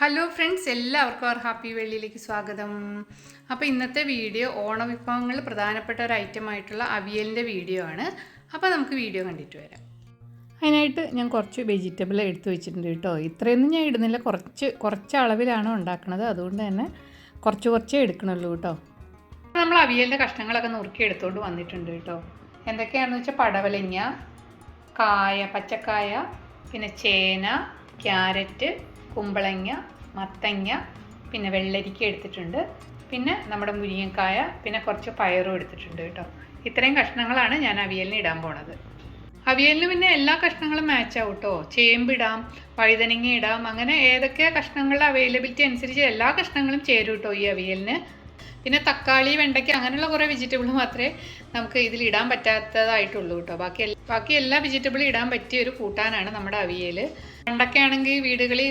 Hello friends, എല്ലാവർക്കും അവർ happy വെള്ളിയിലേക്ക് സ്വാഗതം. അപ്പോൾ ഇന്നത്തെ വീഡിയോ ഓണവിഭവങ്ങളിൽ പ്രധാനപ്പെട്ട ഒരു ഐറ്റം ആയിട്ടുള്ള അവിയലിൻ്റെ വീഡിയോ ആണ്. അപ്പോൾ നമുക്ക് വീഡിയോ കണ്ടിട്ട് വരാം. അതിനായിട്ട് ഞാൻ കുറച്ച് വെജിറ്റബിൾ എടുത്തു വെച്ചിട്ടുണ്ട് കേട്ടോ. ഇത്രയൊന്നും ഞാൻ ഇടുന്നില്ല, കുറച്ച് അളവിലാണ് ഉണ്ടാക്കുന്നത്. അതുകൊണ്ട് തന്നെ കുറച്ചേ എടുക്കണുള്ളൂ കേട്ടോ. നമ്മൾ അവിയലിൻ്റെ കഷ്ണങ്ങളൊക്കെ നുറുക്കി എടുത്തുകൊണ്ട് വന്നിട്ടുണ്ട് കേട്ടോ. എന്തൊക്കെയാണെന്ന് വെച്ചാൽ പടവലങ്ങ, പച്ചക്കായ, പിന്നെ ചേന, ക്യാരറ്റ്, കുമ്പളങ്ങ, മത്തങ്ങ, പിന്നെ വെള്ളരിക്ക എടുത്തിട്ടുണ്ട്, പിന്നെ നമ്മുടെ മുരിങ്ങക്കായ, പിന്നെ കുറച്ച് പയറും എടുത്തിട്ടുണ്ട് കേട്ടോ. ഇത്രയും കഷ്ണങ്ങളാണ് ഞാൻ അവിയലിന് ഇടാൻ പോണത്. അവിയലിന് പിന്നെ എല്ലാ കഷ്ണങ്ങളും മാച്ച് ആവും കേട്ടോ. ചേമ്പിടാം, വഴുതനങ്ങ ഇടാം, അങ്ങനെ ഏതൊക്കെ കഷ്ണങ്ങളുടെ അവൈലബിലിറ്റി അനുസരിച്ച് എല്ലാ കഷ്ണങ്ങളും ചേരും കേട്ടോ ഈ അവിയലിന്. പിന്നെ തക്കാളി, വെണ്ടയ്ക്ക അങ്ങനെയുള്ള കുറേ വെജിറ്റബിൾ മാത്രമേ നമുക്ക് ഇതിലിടാൻ പറ്റാത്തതായിട്ടുള്ളൂ കേട്ടോ. ബാക്കി എല്ലാ വെജിറ്റബിളും ഇടാൻ പറ്റിയ ഒരു കൂട്ടാനാണ് നമ്മുടെ അവിയൽ. പണ്ടൊക്കെ ആണെങ്കിൽ വീടുകളിൽ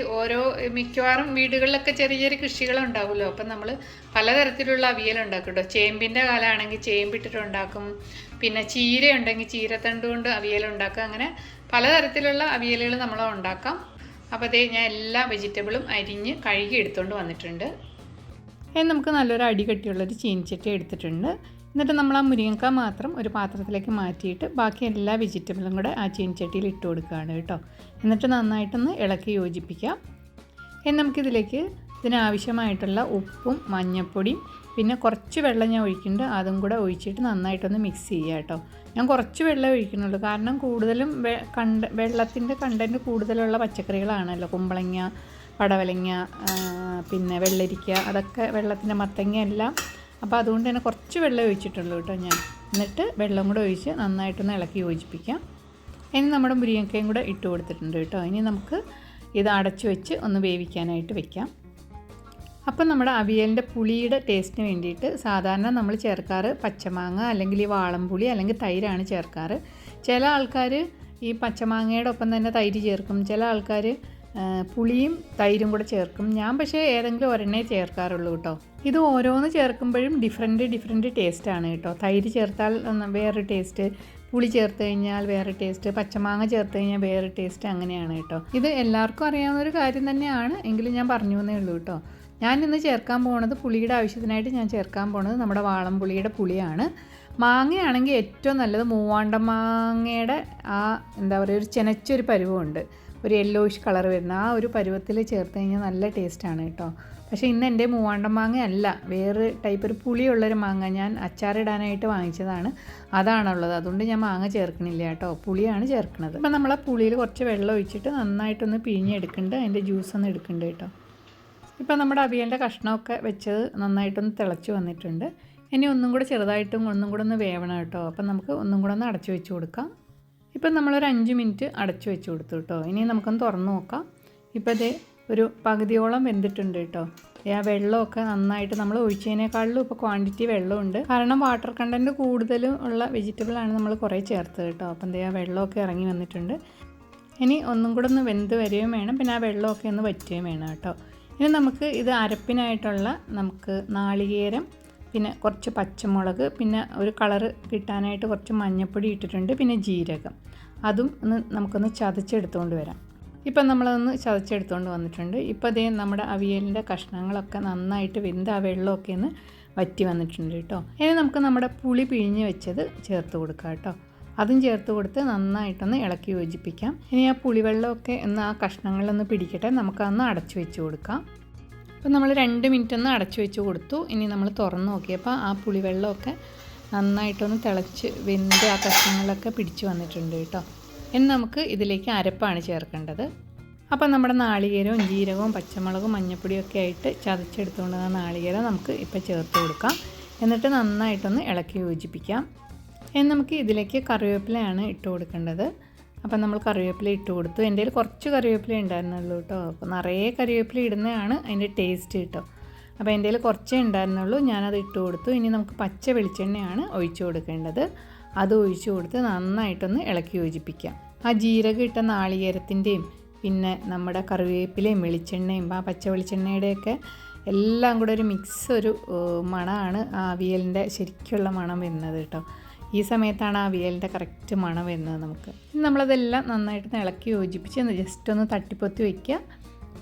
മിക്കവാറും വീടുകളിലൊക്കെ ചെറിയ ചെറിയ കൃഷികളുണ്ടാവുമല്ലോ. അപ്പം നമ്മൾ പലതരത്തിലുള്ള അവിയൽ ഉണ്ടാക്കും കേട്ടോ. ചേമ്പിൻ്റെ കാലമാണെങ്കിൽ ചേമ്പിട്ടിട്ടുണ്ടാക്കും, പിന്നെ ചീര ഉണ്ടെങ്കിൽ ചീരത്തണ്ട് കൊണ്ട് അവിയലുണ്ടാക്കാം. അങ്ങനെ പലതരത്തിലുള്ള അവിയലുകൾ നമ്മൾ ഉണ്ടാക്കാം. അപ്പോൾ അതേ ഞാൻ എല്ലാ വെജിറ്റബിളും അരിഞ്ഞ് കഴുകി എടുത്തുകൊണ്ട് വന്നിട്ടുണ്ട്. നമുക്ക് നല്ലൊരു അടി കെട്ടിയുള്ളൊരു ചീനിച്ചട്ടി എടുത്തിട്ടുണ്ട്. എന്നിട്ട് നമ്മൾ ആ മുരിങ്ങക്ക മാത്രം ഒരു പാത്രത്തിലേക്ക് മാറ്റിയിട്ട് ബാക്കി എല്ലാ വെജിറ്റബിളും കൂടെ ആ ചീനിച്ചട്ടിയിൽ ഇട്ട് കൊടുക്കുകയാണ് കേട്ടോ. എന്നിട്ട് നന്നായിട്ടൊന്ന് ഇളക്കി യോജിപ്പിക്കാം. നമുക്കിതിലേക്ക് ഇതിനാവശ്യമായിട്ടുള്ള ഉപ്പും മഞ്ഞൾപ്പൊടിയും പിന്നെ കുറച്ച് വെള്ളം ഞാൻ ഒഴിക്കുന്നുണ്ട്. അതും കൂടെ ഒഴിച്ചിട്ട് നന്നായിട്ടൊന്ന് മിക്സ് ചെയ്യുക കേട്ടോ. ഞാൻ കുറച്ച് വെള്ളം ഒഴിക്കുന്നുള്ളൂ, കാരണം കൂടുതലും വെള്ളത്തിൻ്റെ കണ്ടൻറ്റ് കൂടുതലുള്ള പച്ചക്കറികളാണല്ലോ. കുമ്പളങ്ങ, പടവലങ്ങ, പിന്നെ വെള്ളരിക്ക, അതൊക്കെ വെള്ളത്തിൻ്റെ, മത്തങ്ങ എല്ലാം. അപ്പോൾ അതുകൊണ്ട് തന്നെ കുറച്ച് വെള്ളം ഒഴിച്ചിട്ടുള്ളൂ കേട്ടോ ഞാൻ. എന്നിട്ട് വെള്ളം കൂടെ ഒഴിച്ച് നന്നായിട്ടൊന്ന് ഇളക്കി യോജിപ്പിക്കാം. ഇനി നമ്മുടെ മുരിങ്ങക്കയും കൂടെ ഇട്ട് കൊടുത്തിട്ടുണ്ട് കേട്ടോ. ഇനി നമുക്ക് ഇത് അടച്ചു വെച്ച് ഒന്ന് വേവിക്കാനായിട്ട് വെക്കാം. അപ്പം നമ്മുടെ അവിയലിൻ്റെ പുളിയുടെ ടേസ്റ്റിന് വേണ്ടിയിട്ട് സാധാരണ നമ്മൾ ചേർക്കാറ് പച്ചമാങ്ങ അല്ലെങ്കിൽ ഈ വാളംപുളി അല്ലെങ്കിൽ തൈരാണ് ചേർക്കാറ്. ചില ആൾക്കാർ ഈ പച്ചമാങ്ങയുടെ ഒപ്പം തന്നെ തൈര് ചേർക്കും, ചില ആൾക്കാർ പുളിയും തൈരും കൂടെ ചേർക്കും. ഞാൻ പക്ഷേ ഏതെങ്കിലും ഒരെണ്ണേ ചേർക്കാറുള്ളൂ കേട്ടോ. ഇത് ഓരോന്ന് ചേർക്കുമ്പോഴും ഡിഫറെൻറ്റ് ടേസ്റ്റാണ് കേട്ടോ. തൈര് ചേർത്താൽ വേറൊരു ടേസ്റ്റ്, പുളി ചേർത്ത് കഴിഞ്ഞാൽ വേറെ ടേസ്റ്റ്, പച്ചമാങ്ങ ചേർത്ത് കഴിഞ്ഞാൽ വേറെ ടേസ്റ്റ്, അങ്ങനെയാണ് കേട്ടോ. ഇത് എല്ലാവർക്കും അറിയാവുന്നൊരു കാര്യം തന്നെയാണ്, എങ്കിലും ഞാൻ പറഞ്ഞു എന്നേ ഉള്ളൂ കേട്ടോ. ഞാൻ ഇന്ന് ചേർക്കാൻ പോകുന്നത്, പുളിയുടെ ആവശ്യത്തിനായിട്ട് ഞാൻ ചേർക്കാൻ പോകുന്നത് നമ്മുടെ വാളംപുളിയുടെ പുളിയാണ്. മാങ്ങയാണെങ്കിൽ ഏറ്റവും നല്ലത് മൂവാണ്ടൻ മാങ്ങയുടെ എന്താ പറയുക, ഒരു ചെനച്ചൊരു പരുവമുണ്ട്, ഒരു യെല്ലോയിഷ് കളർ വരുന്ന ആ ഒരു പരുവത്തിൽ ചേർത്ത് കഴിഞ്ഞാൽ നല്ല ടേസ്റ്റാണ് കേട്ടോ. പക്ഷേ ഇന്ന് എൻ്റെ മൂവാണ്ടൻ മാങ്ങ അല്ല, വേറെ ടൈപ്പ് ഒരു പുളിയുള്ളൊരു മാങ്ങ ഞാൻ അച്ചാറിടാനായിട്ട് വാങ്ങിച്ചതാണ്, അതാണുള്ളത്. അതുകൊണ്ട് ഞാൻ മാങ്ങ ചേർക്കണില്ല കേട്ടോ, പുളിയാണ് ചേർക്കുന്നത്. അപ്പം നമ്മൾ ആ പുളിയിൽ കുറച്ച് വെള്ളം ഒഴിച്ചിട്ട് നന്നായിട്ടൊന്ന് പിഴിഞ്ഞെടുക്കുന്നുണ്ട്, അതിൻ്റെ ജ്യൂസൊന്ന് എടുക്കുന്നുണ്ട് കേട്ടോ. ഇപ്പം നമ്മുടെ അവിയലിൻ്റെ കഷ്ണമൊക്കെ വെച്ചത് നന്നായിട്ടൊന്ന് തിളച്ച് വന്നിട്ടുണ്ട്. ഇനി ഒന്നും കൂടെ ചെറുതായിട്ടും ഒന്നും കൂടെ ഒന്ന് വേവണം കേട്ടോ. അപ്പം നമുക്ക് ഒന്നും കൂടെ ഒന്ന് അടച്ചു വെച്ച് കൊടുക്കാം. ഇപ്പം നമ്മളൊരു 5 മിനിറ്റ് അടച്ചു വെച്ച് കൊടുത്തു കേട്ടോ. ഇനി നമുക്കൊന്ന് തുറന്ന് നോക്കാം. ഇപ്പോൾ ഇത് ഒരു പകുതിയോളം വെന്തിട്ടുണ്ട് കേട്ടോ. ആ വെള്ളമൊക്കെ നന്നായിട്ട് നമ്മൾ ഒഴിച്ചതിനേക്കാളിലും ഇപ്പോൾ ക്വാണ്ടിറ്റി വെള്ളമുണ്ട്, കാരണം വാട്ടർ കണ്ടൻറ്റ് കൂടുതലും ഉള്ള വെജിറ്റബിളാണ് നമ്മൾ കുറേ ചേർത്തത് കേട്ടോ. അപ്പം ആ വെള്ളമൊക്കെ ഇറങ്ങി വന്നിട്ടുണ്ട്. ഇനി ഒന്നും കൂടെ ഒന്ന് വെന്ത് വരികയും വേണം, പിന്നെ ആ വെള്ളമൊക്കെ ഒന്ന് വറ്റുകയും വേണം കേട്ടോ. ഇനി നമുക്ക് ഇത് അരപ്പിനായിട്ടുള്ള നമുക്ക് നാളികേരം, പിന്നെ കുറച്ച് പച്ചമുളക്, പിന്നെ ഒരു കളറ് കിട്ടാനായിട്ട് കുറച്ച് മഞ്ഞൾപ്പൊടി ഇട്ടിട്ടുണ്ട്, പിന്നെ ജീരകം, അതും നമുക്കൊന്ന് ചതച്ചെടുത്തുകൊണ്ട് വരാം. ഇപ്പം നമ്മളതൊന്ന് ചതച്ചെടുത്തുകൊണ്ട് വന്നിട്ടുണ്ട്. ഇപ്പോൾ അതേ നമ്മുടെ അവിയലിൻ്റെ കഷ്ണങ്ങളൊക്കെ നന്നായിട്ട് വെന്ത് ആ വെള്ളമൊക്കെ ഒന്ന് വറ്റി വന്നിട്ടുണ്ട് കേട്ടോ. ഇനി നമുക്ക് നമ്മുടെ പുളി പിഴിഞ്ഞ് വെച്ചത് ചേർത്ത് കൊടുക്കാം കേട്ടോ. അതും ചേർത്ത് കൊടുത്ത് നന്നായിട്ടൊന്ന് ഇളക്കി യോജിപ്പിക്കാം. ഇനി ആ പുളിവെള്ളമൊക്കെ ഒന്ന് ആ കഷ്ണങ്ങളിലൊന്ന് പിടിക്കട്ടെ, നമുക്കതൊന്ന് അടച്ചു വെച്ച് കൊടുക്കാം. അപ്പോൾ നമ്മൾ 2 മിനിറ്റ് ഒന്ന് അടച്ചു വെച്ച് കൊടുത്തു. ഇനി നമ്മൾ തുറന്ന് നോക്കിയപ്പോൾ ആ പുളിവെള്ളമൊക്കെ നന്നായിട്ടൊന്ന് തിളച്ച് വെന്ത് ആ കഷ്ണങ്ങളൊക്കെ പിടിച്ച് വന്നിട്ടുണ്ട് കേട്ടോ. ഇനി നമുക്ക് ഇതിലേക്ക് അരപ്പാണ് ചേർക്കേണ്ടത്. അപ്പോൾ നമ്മുടെ നാളികേരവും ജീരകവും പച്ചമുളകും മഞ്ഞൾപ്പൊടിയും ഒക്കെ ആയിട്ട് ചതച്ചെടുത്തുകൊണ്ട് ആ നാളികേരം നമുക്ക് ഇപ്പോൾ ചേർത്ത് കൊടുക്കാം. എന്നിട്ട് നന്നായിട്ടൊന്ന് ഇളക്കി യോജിപ്പിക്കാം. ഇനി നമുക്ക് ഇതിലേക്ക് കറിവേപ്പിലയാണ് ഇട്ട് കൊടുക്കേണ്ടത്. അപ്പം നമ്മൾ കറിവേപ്പില ഇട്ട് കൊടുത്തു. എൻ്റെ കയ്യിൽ കുറച്ച് കറിവേപ്പില ഉണ്ടായിരുന്നുള്ളൂ കേട്ടോ. അപ്പോൾ നിറയെ കറിവേപ്പില ഇടുന്നതാണ് അതിൻ്റെ ടേസ്റ്റ് കേട്ടോ. അപ്പോൾ എൻ്റെ കയ്യിൽ കുറച്ചേ ഉണ്ടായിരുന്നുള്ളൂ, ഞാനത് ഇട്ട് കൊടുത്തു. ഇനി നമുക്ക് പച്ച വെളിച്ചെണ്ണയാണ് ഒഴിച്ചു കൊടുക്കേണ്ടത്. അത് ഒഴിച്ചു കൊടുത്ത് നന്നായിട്ടൊന്ന് ഇളക്കി യോജിപ്പിക്കാം. ആ ജീരകം ഇട്ട നാളികേരത്തിൻ്റെയും പിന്നെ നമ്മുടെ കറിവേപ്പിലയും വെളിച്ചെണ്ണയും ആ പച്ച വെളിച്ചെണ്ണയുടെയൊക്കെ എല്ലാം കൂടെ ഒരു മിക്സ്, ഒരു മണമാണ് ആ അവിയലിൻ്റെ ശരിക്കുള്ള മണം വരുന്നത് കേട്ടോ. ഈ സമയത്താണ് ആ അവിയലിൻ്റെ കറക്റ്റ് മണം വരുന്നത് നമുക്ക്. നമ്മളതെല്ലാം നന്നായിട്ട് ഇളക്കി യോജിപ്പിച്ച് ജസ്റ്റ് ഒന്ന് തട്ടിപ്പൊത്തി വയ്ക്കുക.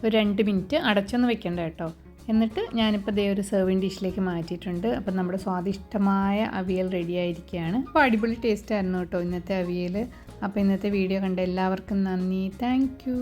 ഒരു 2 മിനിറ്റ് അടച്ചൊന്ന് വെക്കണ്ട കേട്ടോ. എന്നിട്ട് ഞാനിപ്പോൾ ദേ ഒരു സെർവിങ് ഡിഷിലേക്ക് മാറ്റിയിട്ടുണ്ട്. അപ്പം നമ്മുടെ സ്വാദിഷ്ടമായ അവിയൽ റെഡി ആയിരിക്കുകയാണ്. അപ്പോൾ അടിപൊളി ടേസ്റ്റ് ആയിരുന്നു കേട്ടോ ഇന്നത്തെ അവിയൽ. അപ്പോൾ ഇന്നത്തെ വീഡിയോ കണ്ട എല്ലാവർക്കും നന്ദി. Thank you.